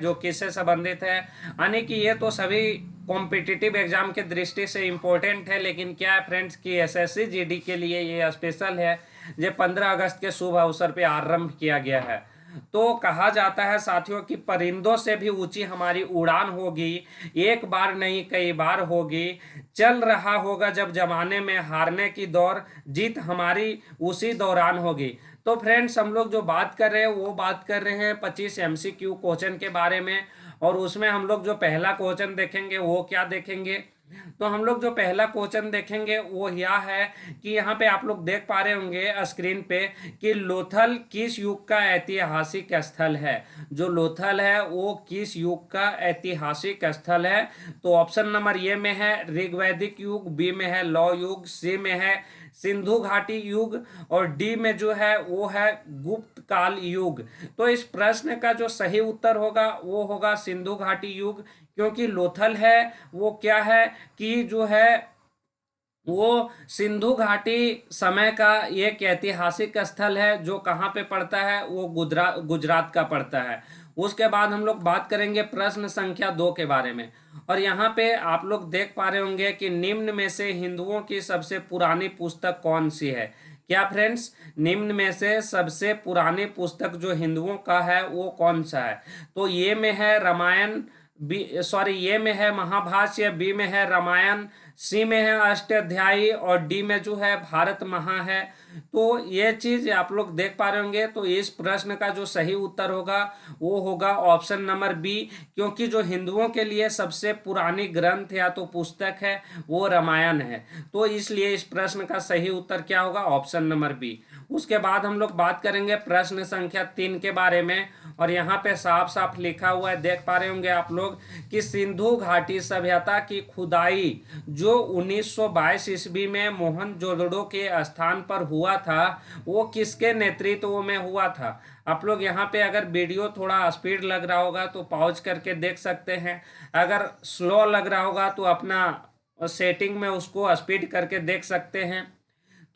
जो किससे संबंधित है, यानी कि ये तो सभी कॉम्पिटिटिव एग्जाम के दृष्टि से इम्पोर्टेंट है, लेकिन क्या है फ्रेंड्स कि एसएससी जीडी के लिए ये स्पेशल है। ये 15 अगस्त के शुभ अवसर पे आरंभ किया गया है। तो कहा जाता है साथियों कि परिंदों से भी ऊंची हमारी उड़ान होगी, एक बार नहीं कई बार होगी, चल रहा होगा जब जमाने में हारने की दौर, जीत हमारी उसी दौरान होगी। तो फ्रेंड्स हम लोग जो बात कर रहे हैं वो बात कर रहे हैं 25 एमसीक्यू क्वेश्चन के बारे में। और उसमें हम लोग जो पहला क्वेश्चन देखेंगे वो क्या देखेंगे, तो हम लोग जो पहला क्वेश्चन देखेंगे वो यह है कि यहाँ पे आप लोग देख पा रहे होंगे स्क्रीन पे कि लोथल किस युग का ऐतिहासिक स्थल है। जो लोथल है वो किस युग का ऐतिहासिक स्थल है। तो ऑप्शन नंबर ए में है ऋग्वैदिक युग, बी में है लौ युग, सी में है सिंधु घाटी युग, और डी में जो है वो है गुप्त काल युग। तो इस प्रश्न का जो सही उत्तर होगा वो होगा सिंधु घाटी युग, क्योंकि लोथल है वो क्या है कि जो है वो सिंधु घाटी समय का एक ऐतिहासिक स्थल है। जो कहाँ पे पड़ता है, वो गुजरात का पड़ता है। उसके बाद हम लोग बात करेंगे प्रश्न संख्या 2 के बारे में। और यहाँ पे आप लोग देख पा रहे होंगे कि निम्न में से हिंदुओं की सबसे पुरानी पुस्तक कौन सी है। क्या फ्रेंड्स, निम्न में से सबसे पुरानी पुस्तक जो हिंदुओं का है वो कौन सा है। तो ये में है रामायण, बी सॉरी ये में है महाभाष्य, बी में है रामायण, सी में है अष्टाध्यायी, और डी में जो है भारत महा है। तो ये चीज आप लोग देख पा रहे होंगे। तो इस प्रश्न का जो सही उत्तर होगा वो होगा ऑप्शन नंबर बी, क्योंकि जो हिंदुओं के लिए सबसे पुरानी ग्रंथ या तो पुस्तक है वो रामायण है। तो इसलिए इस प्रश्न का सही उत्तर क्या होगा, ऑप्शन नंबर बी। उसके बाद हम लोग बात करेंगे प्रश्न संख्या 3 के बारे में। और यहाँ पे साफ साफ लिखा हुआ है, देख पा रहे होंगे आप लोग कि सिंधु घाटी सभ्यता की खुदाई जो 1922 ईस्वी में मोहनजोदड़ो के स्थान पर हुआ था वो किसके नेतृत्व में हुआ था। आप लोग यहाँ पे अगर वीडियो थोड़ा स्पीड लग रहा होगा तो पॉज करके देख सकते हैं, अगर स्लो लग रहा होगा तो अपना सेटिंग में उसको स्पीड करके देख सकते हैं।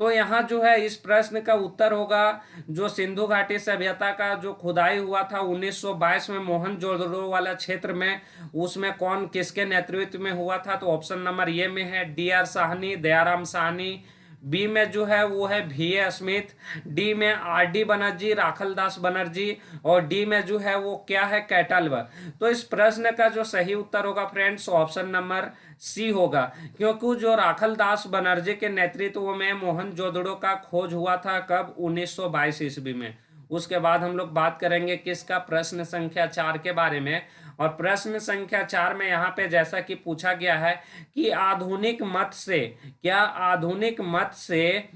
तो यहाँ जो है इस प्रश्न का उत्तर होगा जो सिंधु घाटी सभ्यता का जो खुदाई हुआ था 1922 में मोहनजोदड़ो वाला क्षेत्र में, उसमें कौन किसके नेतृत्व में हुआ था। तो ऑप्शन नंबर ए में है D R Sahni, Dayaram Sahni, B में जो है वो है भी ए स्मिथ, डी में आर डी बनर्जी, राखलदास बनर्जी, और डी में जो है वो क्या है कैटलवर। तो इस प्रश्न का जो सही उत्तर होगा फ्रेंड्स ऑप्शन नंबर सी होगा, क्योंकि जो राखलदास बनर्जी के नेतृत्व में मोहनजोदड़ो का खोज हुआ था कब, 1922 ईस्वी में। उसके बाद हम लोग बात करेंगे किसका, प्रश्न संख्या 4 के बारे में। और प्रश्न संख्या 4 में यहाँ पे जैसा कि पूछा गया है कि आधुनिक मत से, क्या आधुनिक मत से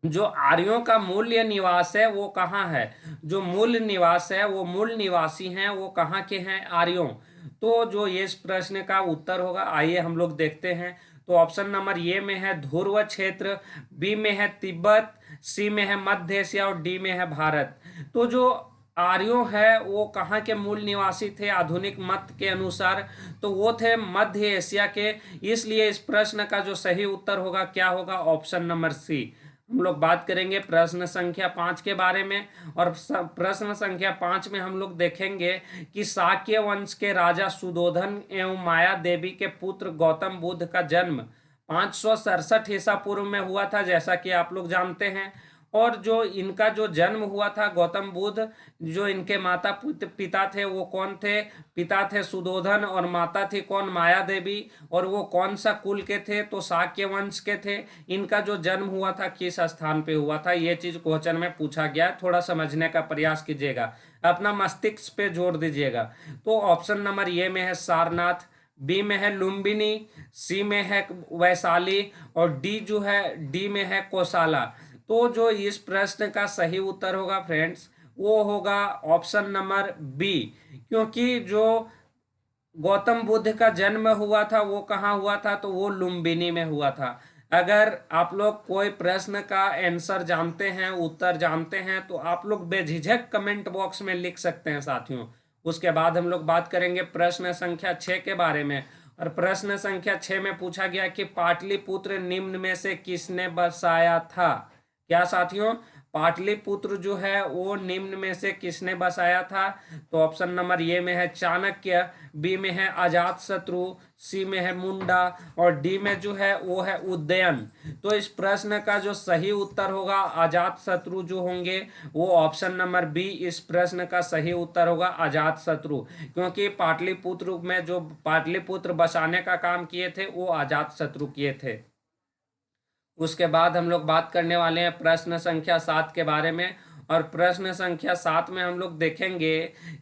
जो आर्यों का मूल्य निवास है वो कहाँ है। जो मूल निवास है, वो मूल निवासी हैं वो कहाँ के हैं, आर्यों। तो जो ये इस प्रश्न का उत्तर होगा, आइए हम लोग देखते हैं। तो ऑप्शन नंबर ए में है ध्रुव क्षेत्र, बी में है तिब्बत, सी में है मध्य एशिया, और डी में है भारत। तो जो आर्यों है वो कहाँ के मूल निवासी थे आधुनिक मत के अनुसार, तो वो थे मध्य एशिया के। इसलिए इस प्रश्न का जो सही उत्तर होगा क्या होगा, ऑप्शन नंबर सी। हम लोग बात करेंगे प्रश्न संख्या 5 के बारे में। और प्रश्न संख्या 5 में हम लोग देखेंगे कि शाक्य वंश के राजा सुधोधन एवं माया देवी के पुत्र गौतम बुद्ध का जन्म 567 ईसा पूर्व में हुआ था, जैसा कि आप लोग जानते हैं। और जो इनका जो जन्म हुआ था गौतम बुद्ध, जो इनके माता पिता थे वो कौन थे, पिता थे सुधोधन और माता थी कौन, माया देवी। और वो कौन सा कुल के थे, तो शाक्य वंश के थे। इनका जो जन्म हुआ था किस स्थान पे हुआ था, ये चीज क्वेश्चन में पूछा गया है, थोड़ा समझने का प्रयास कीजिएगा, अपना मस्तिष्क पे जोर दीजिएगा। तो ऑप्शन नंबर ए में है सारनाथ, बी में है लुम्बिनी, सी में है वैशाली, और डी जो है डी में है कौशाला। तो जो इस प्रश्न का सही उत्तर होगा फ्रेंड्स वो होगा ऑप्शन नंबर बी, क्योंकि जो गौतम बुद्ध का जन्म हुआ था वो कहाँ हुआ था, तो वो लुम्बिनी में हुआ था। अगर आप लोग कोई प्रश्न का आंसर जानते हैं, उत्तर जानते हैं, तो आप लोग बेझिझक कमेंट बॉक्स में लिख सकते हैं साथियों। उसके बाद हम लोग बात करेंगे प्रश्न संख्या 6 के बारे में। और प्रश्न संख्या 6 में पूछा गया कि पाटलिपुत्र निम्न में से किसने बसाया था। क्या साथियों, पाटलिपुत्र जो है वो निम्न में से किसने बसाया था? तो ऑप्शन नंबर ए में है चाणक्य, बी में है अजात शत्रु, सी में है मुंडा और डी में जो है वो है उदयन। तो इस प्रश्न का जो सही उत्तर होगा अजात शत्रु जो होंगे, वो ऑप्शन नंबर बी इस प्रश्न का सही उत्तर होगा अजात शत्रु, क्योंकि पाटलिपुत्र में जो पाटलिपुत्र बसाने का काम किए थे वो अजात शत्रु किए थे। उसके बाद हम लोग बात करने वाले हैं प्रश्न संख्या 7 के बारे में। और प्रश्न संख्या 7 में हम लोग देखेंगे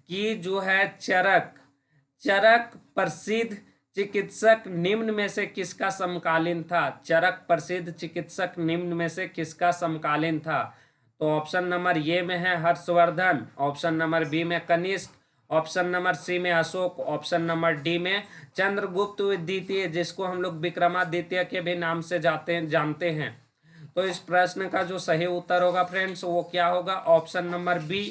कि जो है चरक चरक प्रसिद्ध चिकित्सक निम्न में से किसका समकालीन था? चरक प्रसिद्ध चिकित्सक निम्न में से किसका समकालीन था? तो ऑप्शन नंबर ए में है हर्षवर्धन, ऑप्शन नंबर बी में कनिष्क, ऑप्शन नंबर सी में अशोक, ऑप्शन नंबर डी में चंद्रगुप्त द्वितीय, जिसको हम लोग विक्रमादित्य के भी नाम से जानते हैं। तो इस प्रश्न का जो सही उत्तर होगा फ्रेंड्स वो क्या होगा? ऑप्शन नंबर बी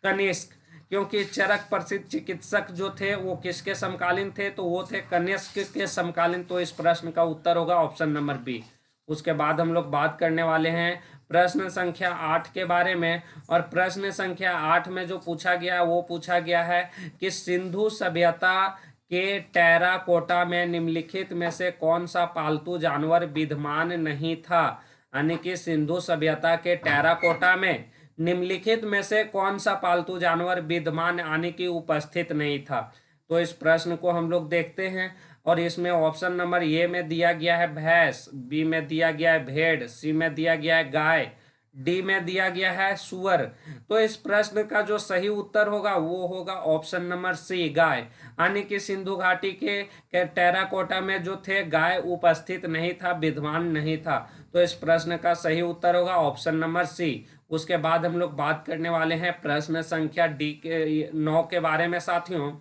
कनिष्क, क्योंकि चरक प्रसिद्ध चिकित्सक जो थे वो किसके समकालीन थे? तो वो थे कनिष्क के समकालीन। तो इस प्रश्न का उत्तर होगा ऑप्शन नंबर बी। उसके बाद हम लोग बात करने वाले हैं प्रश्न संख्या 8 के बारे में। और प्रश्न संख्या 8 में जो पूछा गया है वो पूछा गया है कि सिंधु सभ्यता के टेराकोटा में निम्नलिखित में से कौन सा पालतू जानवर विद्यमान नहीं था? यानी कि सिंधु सभ्यता के टेराकोटा में निम्नलिखित में से कौन सा पालतू जानवर विद्यमान यानी कि उपस्थित नहीं था? तो इस प्रश्न को हम लोग देखते हैं। और इसमें ऑप्शन नंबर ए में दिया गया है भैंस, बी में दिया गया है भेड़, सी में दिया गया है गाय, डी में दिया गया है सुअर। तो इस प्रश्न का जो सही उत्तर होगा वो होगा ऑप्शन नंबर सी गाय, यानी कि सिंधु घाटी के टेराकोटा में जो थे गाय उपस्थित नहीं था, विद्यमान नहीं था। तो इस प्रश्न का सही उत्तर होगा ऑप्शन नंबर सी। उसके बाद हम लोग बात करने वाले हैं प्रश्न संख्या 9 के बारे में साथियों।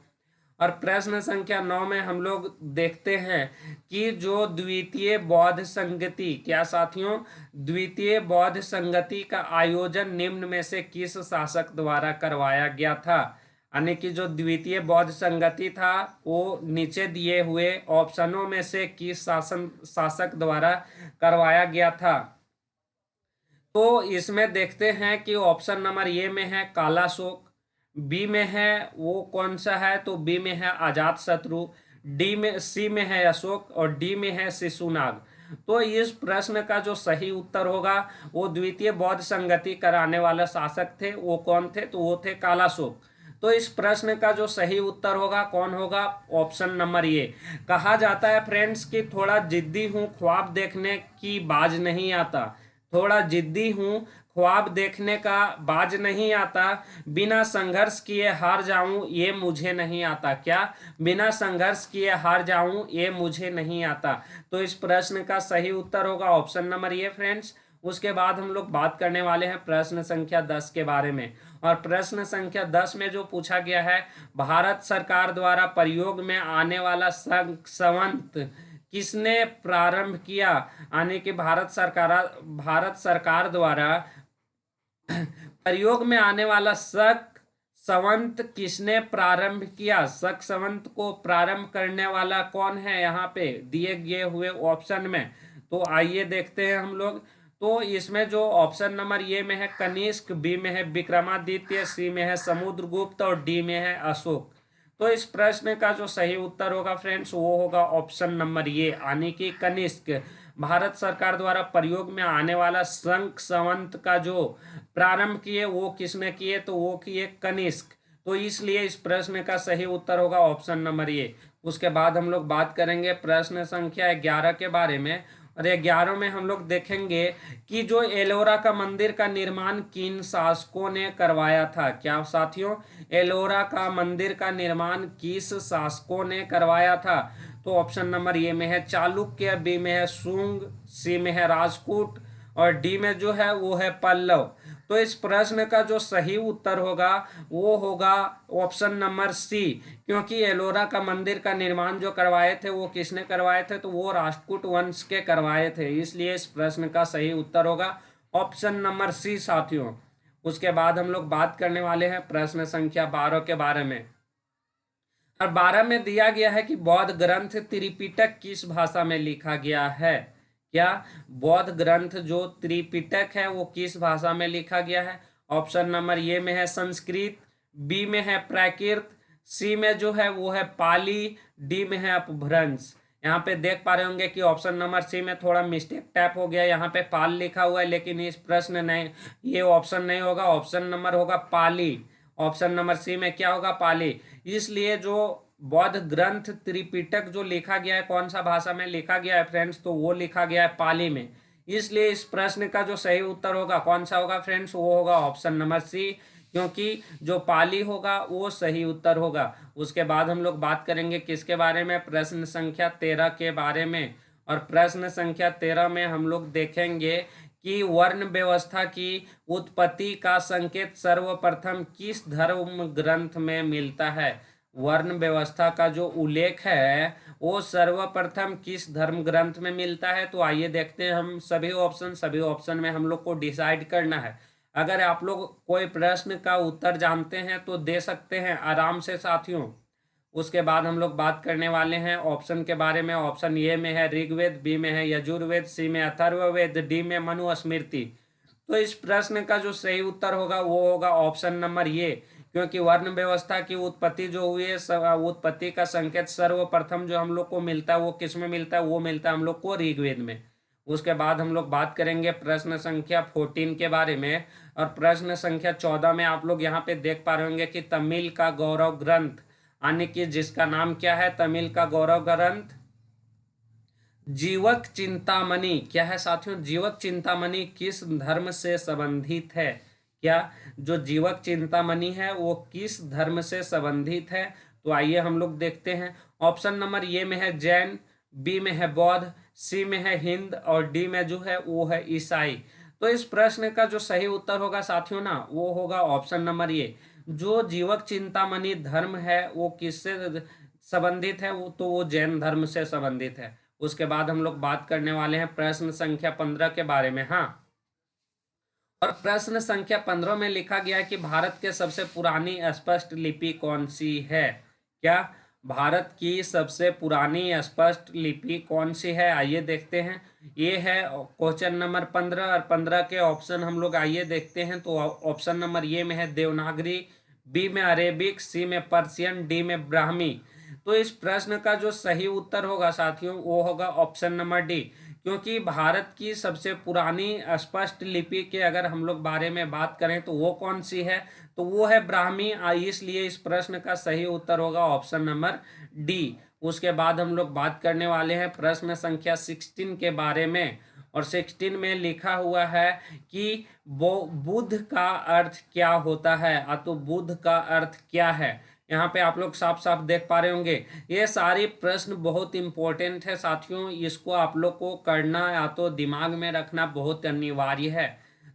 और प्रश्न संख्या 9 में हम लोग देखते हैं कि जो द्वितीय बौद्ध संगति, क्या साथियों? द्वितीय बौद्ध संगति का आयोजन निम्न में से किस शासक द्वारा करवाया गया था? यानी कि जो द्वितीय बौद्ध संगति था वो नीचे दिए हुए ऑप्शनों में से किस शासक द्वारा करवाया गया था? तो इसमें देखते हैं कि ऑप्शन नंबर ए में है कालाशोक, बी में है वो कौन सा है? तो बी में है अजात शत्रु, डी में सी में है अशोक और डी में है शिशुनाग। तो इस प्रश्न का जो सही उत्तर होगा वो द्वितीय बौद्ध संगति कराने वाला शासक थे, वो कौन थे? तो वो थे कालाशोक। तो इस प्रश्न का जो सही उत्तर होगा कौन होगा? Option number A. कहा जाता है फ्रेंड्स कि थोड़ा जिद्दी हूँ, ख्वाब देखने की बाज नहीं आता, थोड़ा जिद्दी हूँ, ख्वाब देखने का बाज नहीं आता, बिना संघर्ष किए हार जाऊं ये मुझे नहीं आता। क्या? बिना संघर्ष किए हार जाऊं ये मुझे नहीं आता। तो इस प्रश्न का सही उत्तर होगा ऑप्शन नंबर ए फ्रेंड्स। उसके बाद हम लोग बात करने वाले हैं प्रश्न संख्या 10 के बारे में। और प्रश्न संख्या 10 में जो पूछा गया है, भारत सरकार द्वारा प्रयोग में आने वाला संवत किसने प्रारंभ किया? यानी कि भारत सरकार द्वारा प्रयोग में आने वाला शक संवत किसने प्रारंभ किया? शक संवत को प्रारंभ करने वाला कौन है यहाँ पे दिए गए हुए ऑप्शन में? तो आइए देखते हैं हम लोग। तो इसमें जो ऑप्शन नंबर ए में है कनिष्क, बी में है विक्रमादित्य, सी में है समुद्रगुप्त और डी में है अशोक। तो इस प्रश्न का जो सही उत्तर होगा फ्रेंड्स वो होगा ऑप्शन नंबर ए, यानी कि कनिष्क। भारत सरकार द्वारा प्रयोग में आने वाला शंख संवत का जो प्रारंभ किए वो किसने किए? तो वो किए कनिष्क। तो इसलिए इस प्रश्न का सही उत्तर होगा ऑप्शन नंबर ए। उसके बाद हम लोग बात करेंगे प्रश्न संख्या 11 के बारे में। और 11 में हम लोग देखेंगे कि जो एलोरा का मंदिर का निर्माण किन शासकों ने करवाया था? क्या साथियों? एलोरा का मंदिर का निर्माण किस शासकों ने करवाया था? तो ऑप्शन नंबर ए में है चालुक्य, बी में है शुंग, सी में है राजपूत और डी में जो है वो है पल्लव। तो इस प्रश्न का जो सही उत्तर होगा वो होगा ऑप्शन नंबर सी, क्योंकि एलोरा का मंदिर का निर्माण जो करवाए थे वो किसने करवाए थे? तो वो राष्ट्रकूट वंश के करवाए थे। इसलिए इस प्रश्न का सही उत्तर होगा ऑप्शन नंबर सी साथियों। उसके बाद हम लोग बात करने वाले हैं प्रश्न संख्या 12 के बारे में। और 12 में दिया गया है कि बौद्ध ग्रंथ त्रिपिटक किस भाषा में लिखा गया है? क्या बौद्ध ग्रंथ जो त्रिपिटक है वो किस भाषा में लिखा गया है? ऑप्शन नंबर ए में है संस्कृत, बी में है प्राकृत, सी में जो है वो है पाली, डी में है अपभ्रंश। यहाँ पे देख पा रहे होंगे कि ऑप्शन नंबर सी में थोड़ा मिस्टेक टैप हो गया, यहाँ पे पाल लिखा हुआ है, लेकिन इस प्रश्न नहीं, ये ऑप्शन नहीं होगा, ऑप्शन नंबर होगा पाली। ऑप्शन नंबर सी में क्या होगा? पाली। इसलिए जो बौद्ध ग्रंथ त्रिपिटक जो लिखा गया है, कौन सा भाषा में लिखा गया है फ्रेंड्स? तो वो लिखा गया है पाली में। इसलिए इस प्रश्न का जो सही उत्तर होगा कौन सा होगा फ्रेंड्स? वो होगा ऑप्शन नंबर सी, क्योंकि जो पाली होगा वो सही उत्तर होगा। उसके बाद हम लोग बात करेंगे किसके बारे में? प्रश्न संख्या 13 के बारे में। और प्रश्न संख्या 13 में हम लोग देखेंगे कि वर्ण व्यवस्था की उत्पत्ति का संकेत सर्वप्रथम किस धर्म ग्रंथ में मिलता है? वर्ण व्यवस्था का जो उल्लेख है वो सर्वप्रथम किस धर्म ग्रंथ में मिलता है? तो आइए देखते हैं हम सभी ऑप्शन में हम लोग को डिसाइड करना है। अगर आप लोग कोई प्रश्न का उत्तर जानते हैं तो दे सकते हैं आराम से साथियों। उसके बाद हम लोग बात करने वाले हैं ऑप्शन के बारे में। ऑप्शन ए में है ऋग्वेद, बी में है यजुर्वेद, सी में अथर्ववेद, डी में मनुस्मृति। तो इस प्रश्न का जो सही उत्तर होगा वो होगा ऑप्शन नंबर ए, क्योंकि वर्ण व्यवस्था की उत्पत्ति जो हुई है, उत्पत्ति का संकेत सर्वप्रथम जो हम लोग को मिलता है वो किस में मिलता है? वो मिलता है हम लोग को ऋग्वेद में। उसके बाद हम लोग बात करेंगे प्रश्न संख्या 14 के बारे में। और प्रश्न संख्या 14 में आप लोग यहाँ पे देख पा रहे होंगे कि तमिल का गौरव ग्रंथ, यानी कि जिसका नाम क्या है? तमिल का गौरव ग्रंथ जीवक चिंतामणि। क्या है साथियों? जीवक चिंतामणि किस धर्म से संबंधित है? क्या जो जीवक चिंतामणि है वो किस धर्म से संबंधित है? तो आइए हम लोग देखते हैं। ऑप्शन नंबर ए में है जैन, बी में है बौद्ध, सी में है हिंद, और डी में जो है वो है ईसाई। तो इस प्रश्न का जो सही उत्तर होगा साथियों ना, वो होगा ऑप्शन नंबर ए। जो जीवक चिंतामणि धर्म है वो किससे संबंधित है? वो तो वो जैन धर्म से संबंधित है। उसके बाद हम लोग बात करने वाले हैं प्रश्न संख्या 15 के बारे में। हाँ, और प्रश्न संख्या 15 में लिखा गया है कि भारत के सबसे पुरानी स्पष्ट लिपि कौन सी है? क्या भारत की सबसे पुरानी स्पष्ट लिपि कौन सी है? आइए देखते हैं। ये है क्वेश्चन नंबर 15, और 15 के ऑप्शन हम लोग आइए देखते हैं। तो ऑप्शन नंबर ए में है देवनागरी, बी में अरेबिक, सी में पर्शियन, डी में ब्राह्मी। तो इस प्रश्न का जो सही उत्तर होगा साथियों वो होगा ऑप्शन नंबर डी, क्योंकि भारत की सबसे पुरानी स्पष्ट लिपि के अगर हम लोग बारे में बात करें तो वो कौन सी है? तो वो है ब्राह्मी। इसलिए इस प्रश्न का सही उत्तर होगा ऑप्शन नंबर डी। उसके बाद हम लोग बात करने वाले हैं प्रश्न संख्या 16 के बारे में। और 16 में लिखा हुआ है कि वो बुद्ध का अर्थ क्या होता है? तो बुद्ध का अर्थ क्या है? यहाँ पे आप लोग साफ साफ देख पा रहे होंगे। ये सारी प्रश्न बहुत इंपॉर्टेंट है साथियों, इसको आप लोग को करना या तो दिमाग में रखना बहुत अनिवार्य है।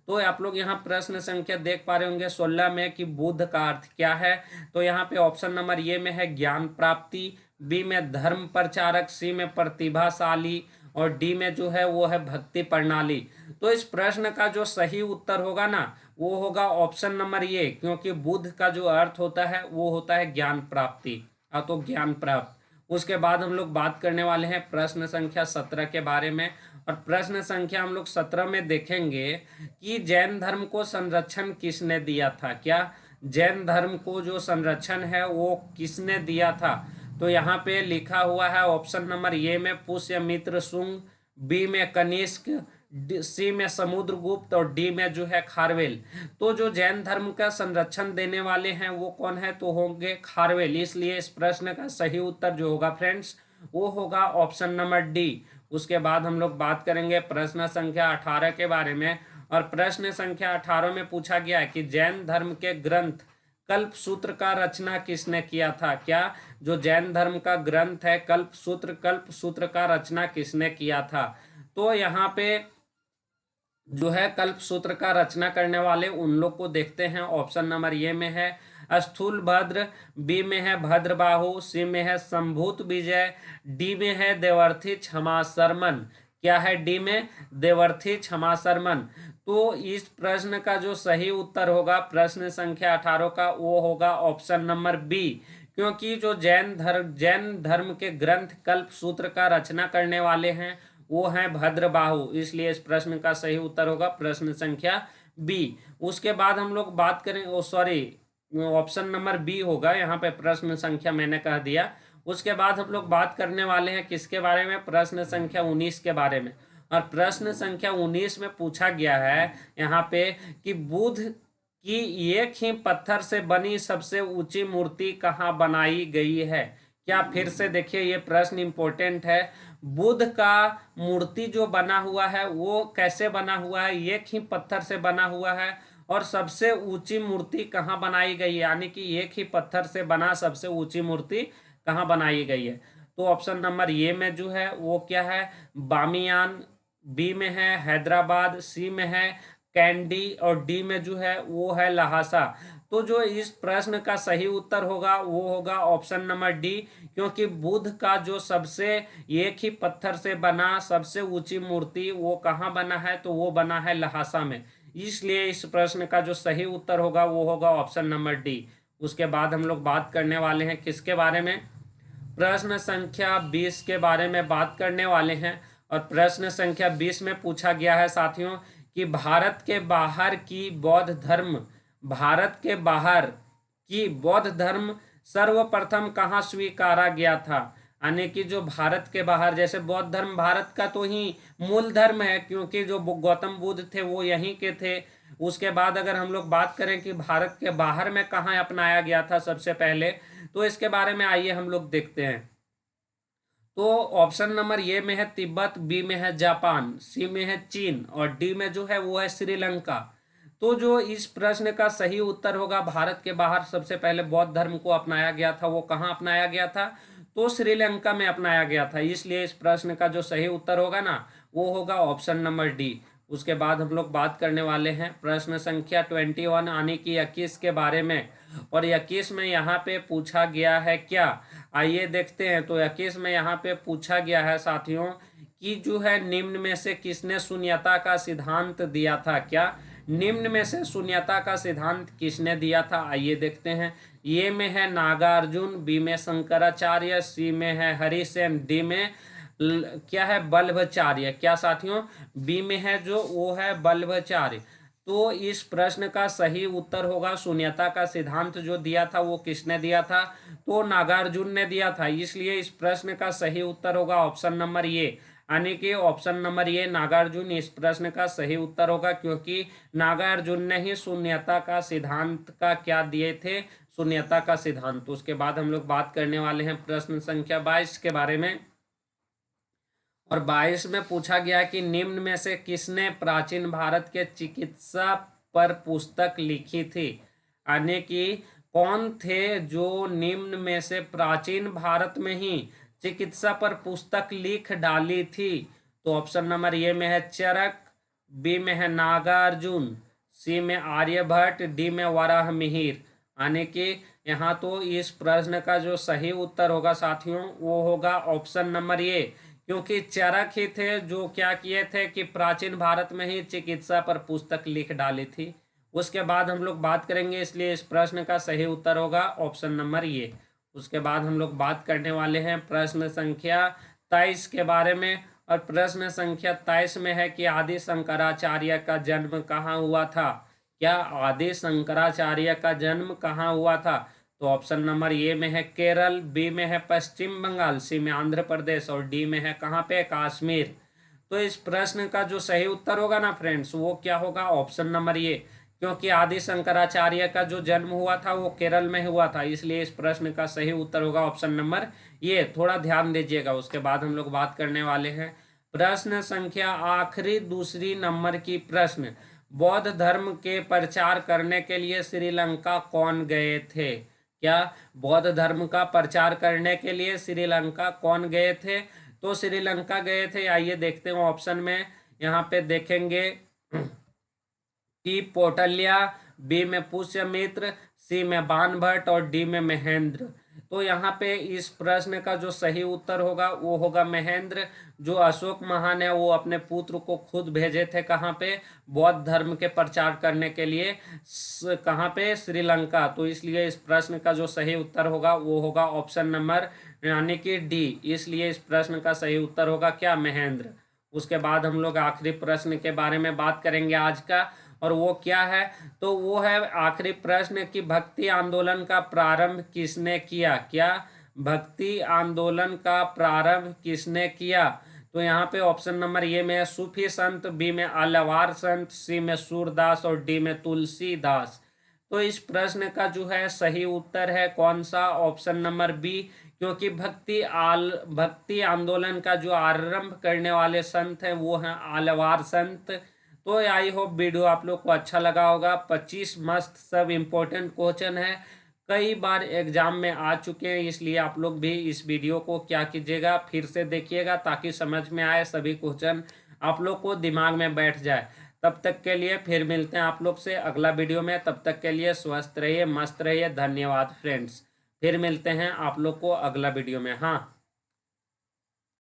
तो आप लोग यहाँ प्रश्न संख्या देख पा रहे होंगे 16 में कि बुद्ध का अर्थ क्या है? तो यहाँ पे ऑप्शन नंबर ए में है ज्ञान प्राप्ति, बी में धर्म प्रचारक, सी में प्रतिभाशाली, और डी में जो है वो है भक्ति प्रणाली। तो इस प्रश्न का जो सही उत्तर होगा ना वो होगा ऑप्शन नंबर ए, क्योंकि बुद्ध का जो अर्थ होता है वो होता है ज्ञान प्राप्ति, तो ज्ञान प्राप्त। उसके बाद हम लोग बात करने वाले हैं प्रश्न संख्या 17 के बारे में। और प्रश्न संख्या हम लोग 17 में देखेंगे कि जैन धर्म को संरक्षण किसने दिया था? क्या जैन धर्म को जो संरक्षण है वो किसने दिया था? तो यहाँ पे लिखा हुआ है ऑप्शन नंबर ए में पुष्यमित्र शुंग, बी में कनिष्क, सी में समुद्रगुप्त, और डी में जो है खारवेल। तो जो जैन धर्म का संरक्षण देने वाले हैं वो कौन है? तो होंगे खारवेल। इसलिए इस प्रश्न का सही उत्तर जो होगा फ्रेंड्स वो होगा ऑप्शन नंबर डी। उसके बाद हम लोग बात करेंगे प्रश्न संख्या 18 के बारे में। और प्रश्न संख्या 18 में पूछा गया है कि जैन धर्म के ग्रंथ कल्प सूत्र का रचना किसने किया था? क्या जो जैन धर्म का ग्रंथ है कल्प सूत्र का रचना किसने किया था? तो यहाँ पे जो है कल्प सूत्र का रचना करने वाले उन लोग को देखते हैं। ऑप्शन नंबर ए में है स्थूल भद्र, बी में है भद्रबाहु, सी में है संभूत विजय, डी में है देवर्थी क्षमा शर्मन। क्या है? डी में देवर्थी क्षमा शर्मन। तो इस प्रश्न का जो सही उत्तर होगा प्रश्न संख्या 18 का वो होगा ऑप्शन नंबर बी, क्योंकि जो जैन धर्म के ग्रंथ कल्प सूत्र का रचना करने वाले हैं वो हैं भद्रबाहु, इसलिए इस प्रश्न का सही उत्तर होगा प्रश्न संख्या बी। उसके बाद हम लोग बात करें, ओ सॉरी, ऑप्शन नंबर बी होगा यहाँ पे, प्रश्न संख्या मैंने कह दिया। उसके बाद हम लोग बात करने वाले हैं किसके बारे में, प्रश्न संख्या 19 के बारे में। और प्रश्न संख्या 19 में पूछा गया है यहाँ पे कि बुध की एक ही पत्थर से बनी सबसे ऊंची मूर्ति कहाँ बनाई गई है। क्या, फिर से देखिए ये प्रश्न इंपॉर्टेंट है। बुध का मूर्ति जो बना हुआ है वो कैसे बना हुआ है, एक ही पत्थर से बना हुआ है, और सबसे ऊंची मूर्ति कहाँ बनाई गई है, यानी कि एक ही पत्थर से बना सबसे ऊंची मूर्ति कहाँ बनाई गई है। तो ऑप्शन नंबर ए में जो है वो क्या है, बामियान, बी में है हैदराबाद, सी में है कैंडी, और डी में जो है वो है लहासा। तो जो इस प्रश्न का सही उत्तर होगा वो होगा ऑप्शन नंबर डी, क्योंकि बुध का जो सबसे एक ही पत्थर से बना सबसे ऊंची मूर्ति वो कहाँ बना है, तो वो बना है लहासा में। इसलिए इस प्रश्न का जो सही उत्तर होगा वो होगा ऑप्शन नंबर डी। उसके बाद हम लोग बात करने वाले हैं किसके बारे में, प्रश्न संख्या 20 के बारे में बात करने वाले हैं। और प्रश्न संख्या 20 में पूछा गया है साथियों कि भारत के बाहर की बौद्ध धर्म सर्वप्रथम कहाँ स्वीकारा गया था। यानी कि जो भारत के बाहर, जैसे बौद्ध धर्म भारत का तो ही मूल धर्म है, क्योंकि जो गौतम बुद्ध थे वो यहीं के थे। उसके बाद अगर हम लोग बात करें कि भारत के बाहर में कहाँ अपनाया गया था सबसे पहले, तो इसके बारे में आइए हम लोग देखते हैं। तो ऑप्शन नंबर ए में है तिब्बत, बी में है जापान, सी में है चीन, और डी में जो है वो है श्रीलंका। तो जो इस प्रश्न का सही उत्तर होगा, भारत के बाहर सबसे पहले बौद्ध धर्म को अपनाया गया था, वो कहाँ अपनाया गया था, तो श्रीलंका में अपनाया गया था। इसलिए इस प्रश्न का जो सही उत्तर होगा ना वो होगा ऑप्शन नंबर डी। उसके बाद हम लोग बात करने वाले हैं प्रश्न संख्या 21 यानी कि 21 के बारे में। और 21 में यहाँ पे पूछा गया है क्या, आइए देखते हैं। तो 21 में यहाँ पे पूछा गया है साथियों कि जो है निम्न में से किसने शून्यता का सिद्धांत दिया था। क्या, निम्न में से शून्यता का सिद्धांत किसने दिया था, आइए देखते हैं। ए में है नागार्जुन, बी में शंकराचार्य, सी में है हरिसेन, डी में क्या है बल्लभाचार्य। क्या साथियों, बी में है जो वो है बल्लभाचार्य। तो इस प्रश्न का सही उत्तर होगा शून्यता का सिद्धांत जो दिया था वो किसने दिया था, तो नागार्जुन ने दिया था। इसलिए इस प्रश्न का सही उत्तर होगा ऑप्शन नंबर ए, यानी कि ऑप्शन नंबर ए नागार्जुन इस प्रश्न का सही उत्तर होगा, क्योंकि नागार्जुन ने ही शून्यता का सिद्धांत का क्या दिए थे, शून्यता का सिद्धांत। उसके बाद हम लोग बात करने वाले हैं प्रश्न संख्या 22 के बारे में। और 22 में पूछा गया कि निम्न में से किसने प्राचीन भारत के चिकित्सा पर पुस्तक लिखी थी। यानी कि कौन थे जो निम्न में से प्राचीन भारत में ही चिकित्सा पर पुस्तक लिख डाली थी। तो ऑप्शन नंबर ए में है चरक, बी में है नागार्जुन, सी में आर्यभट्ट, डी में वराह मिहिर। यानी कि यहाँ तो इस प्रश्न का जो सही उत्तर होगा साथियों वो होगा ऑप्शन नंबर ए, क्योंकि चरक ही थे जो क्या किए थे कि प्राचीन भारत में ही चिकित्सा पर पुस्तक लिख डाली थी। उसके बाद हम लोग बात करेंगे, इसलिए इस प्रश्न का सही उत्तर होगा ऑप्शन नंबर ए। उसके बाद हम लोग बात करने वाले हैं प्रश्न संख्या 23 के बारे में। और प्रश्न संख्या 23 में है कि आदि शंकराचार्य का जन्म कहाँ हुआ था। क्या, आदि शंकराचार्य का जन्म कहाँ हुआ था, तो ऑप्शन नंबर ए में है केरल, बी में है पश्चिम बंगाल, सी में आंध्र प्रदेश, और डी में है कहाँ पे, कश्मीर। तो इस प्रश्न का जो सही उत्तर होगा ना फ्रेंड्स वो क्या होगा, ऑप्शन नंबर ए, क्योंकि आदि शंकराचार्य का जो जन्म हुआ था वो केरल में हुआ था। इसलिए इस प्रश्न का सही उत्तर होगा ऑप्शन नंबर ए, थोड़ा ध्यान दीजिएगा। उसके बाद हम लोग बात करने वाले हैं प्रश्न संख्या आखिरी दूसरी नंबर की प्रश्न, बौद्ध धर्म के प्रचार करने के लिए श्रीलंका कौन गए थे। क्या, बौद्ध धर्म का प्रचार करने के लिए श्रीलंका कौन गए थे, तो श्रीलंका गए थे, आइए देखते हैं ऑप्शन में। यहाँ पे देखेंगे कि पोटलिया, बी में पुष्यमित्र, सी में बाणभट्ट, और डी में महेंद्र। तो यहाँ पे इस प्रश्न का जो सही उत्तर होगा वो होगा महेंद्र। जो अशोक महान है वो अपने पुत्र को खुद भेजे थे कहाँ पे, बौद्ध धर्म के प्रचार करने के लिए कहाँ पे, श्रीलंका। तो इसलिए इस प्रश्न का जो सही उत्तर होगा वो होगा ऑप्शन नंबर यानी कि डी। इसलिए इस प्रश्न का सही उत्तर होगा क्या, महेंद्र। उसके बाद हम लोग आखिरी प्रश्न के बारे में बात करेंगे आज का, और वो क्या है, तो वो है आखिरी प्रश्न कि भक्ति आंदोलन का प्रारंभ किसने किया। क्या? भक्ति आंदोलन का प्रारंभ किसने किया? तो यहाँ पे ऑप्शन नंबर ए में है सूफी संत, बी में आलवार संत, सी में सूरदास और डी में तुलसीदास। तो इस प्रश्न का जो है सही उत्तर है कौन सा? ऑप्शन नंबर बी, क्योंकि भक्ति आंदोलन का जो आरंभ करने वाले संत हैं वो हैं आलवार संत। तो आई होप वीडियो आप लोग को अच्छा लगा होगा। 25 मस्त सब इम्पोर्टेंट क्वेश्चन है, कई बार एग्जाम में आ चुके हैं, इसलिए आप लोग भी इस वीडियो को क्या कीजिएगा, फिर से देखिएगा ताकि समझ में आए, सभी क्वेश्चन आप लोग को दिमाग में बैठ जाए। तब तक के लिए फिर मिलते हैं आप लोग से अगला वीडियो में। तब तक के लिए स्वस्थ रहिए, मस्त रहिए। धन्यवाद फ्रेंड्स, फिर मिलते हैं आप लोग को अगला वीडियो में। हाँ।